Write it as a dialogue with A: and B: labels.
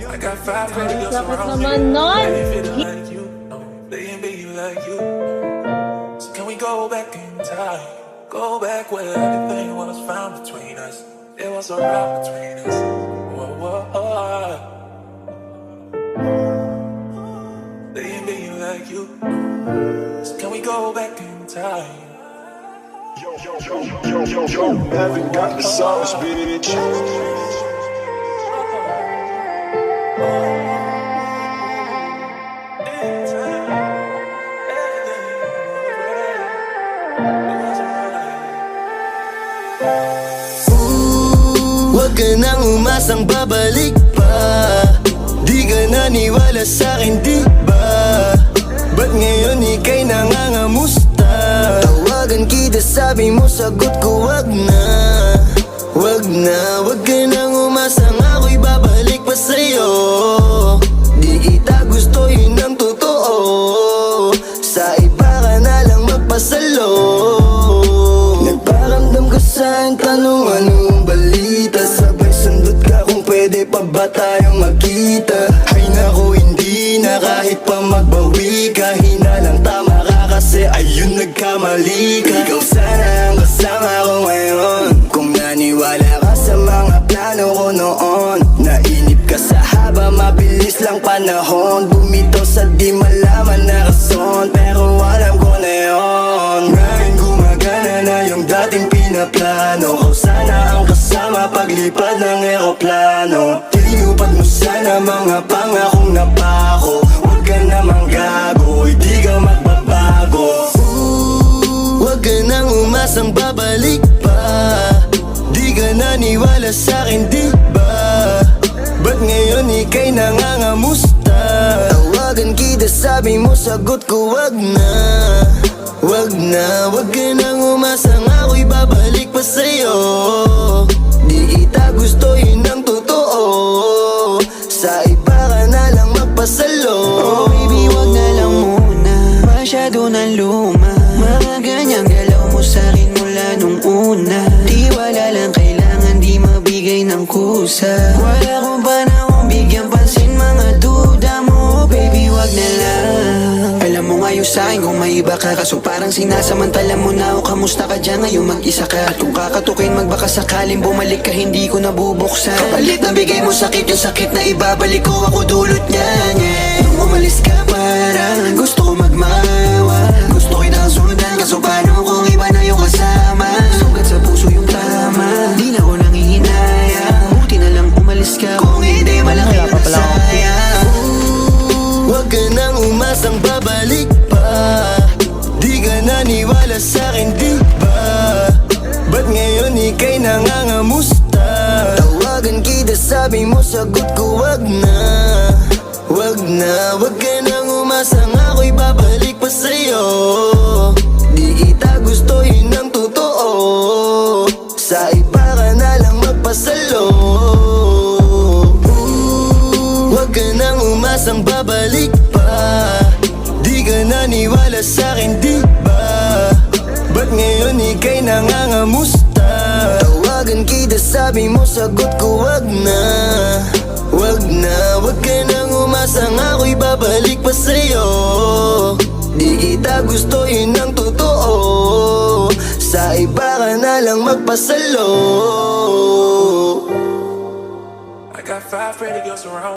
A: I got five pretty girls
B: Sakit
A: around me.
B: naman nun.
A: They ain't feeling like you. They ain't being like you. So can we go back in time? Go back where everything was found between us. There was a rock between us. Whoa, whoa, whoa. They ain't being like you. So can we go back in time?
C: Yo, Marvin got the sauce, bitch.
D: Huwag ka nang umasang babalik pa. Di ka naniwala sa'kin, di ba? Ba't ngayon ika'y nangangamusta? Tawagan kita, sabi mo, sagot ko wag na. Wag na, wag ka nang umasang ako'y babalik pa sa'yo. Di kita gusto, yun ang totoo. Sa iba ka na lang magpasalo. Nagparamdam ka sa'kin, tanong anong balita. Sabay sundot ka kung pwede pa ba tayong magkita. Ay naku, hindi na kahit pa magbawi ka. Hinalang tama ka kasi ayun nagkamali ka. Ikaw sana ang kasama ko ngayon. Kung naniwala ka sa mga plano ko noon. Nainip ka sa haba, mabilis lang panahon. Bumitaw sa di malaman na rason. Pero alam ko na yun. Ngayon gumagana na yung dating pinaplano. Kau sana ang kasama paglipad ng eroplano. Tinupad mo sana mga pangakong napako. Huwag ka namang gago, hindi ka magbabago. Huwag ka nang umasang babalik pa. Di ka naniwala sa'kin, di ba? Ba't ngayon ika'y nangangamusta? Tawagan kita, sabi mo, sagot ko wag na. Wag na, wag ka nang umasang ako'y babalik pa sa'yo. Di kita gusto, yun ang totoo. Sa iba ka na lang magpasalo.
E: Oh baby, wag na lang muna. Masyado na luma. Mga ganyang galaw mo sa'kin mula nung una. Di wala lang kailangan, di mabigay ng kusa. Wala kong panahon bigyan pansin mga duda mo. Baby, wag na lang. Alam mo ngayon sa'kin kung may iba ka. Kaso parang sinasamantala mo na o kamusta ka dyan ngayon mag-isa ka. At kung kakatukin magbaka sakaling bumalik ka hindi ko nabubuksan. Kapalit na bigay mo sakit yung sakit na ibabalik ko ako dulot niyan, yeah. Nung umalis ka parang gusto ko magmawa. Gusto kitang sundan kaso paano kung iba na yung kasama. Sugat sa puso yung tama. Di na ko nangihinaya. Buti na lang umalis ka. Kung hindi malaki yung nasayang.
D: Huwag ka nang umasang babalik pa. Di ka naniwala sa'kin, di ba? Ba't ngayon ika'y nangangamusta? Tawagan kita, sabi mo, sagot ko wag na. Wag na, wag ka nang umasang ako'y babalik pa sa'yo. Di kita gusto, yun ang totoo. Sa iba ka na lang magpasalo. Huwag ka nang umasang babalik pa. Di ka naniwala sa'kin, di ba? Ba't ngayon ika'y nangangamusta? Tawagan kita, sabi mo, sagot ko wag na. Wag na, wag ka nang umasang ako'y babalik pa sa'yo. Di kita gusto, yun ang totoo. Sa iba ka na lang magpasalo.
A: I got five pretty girls around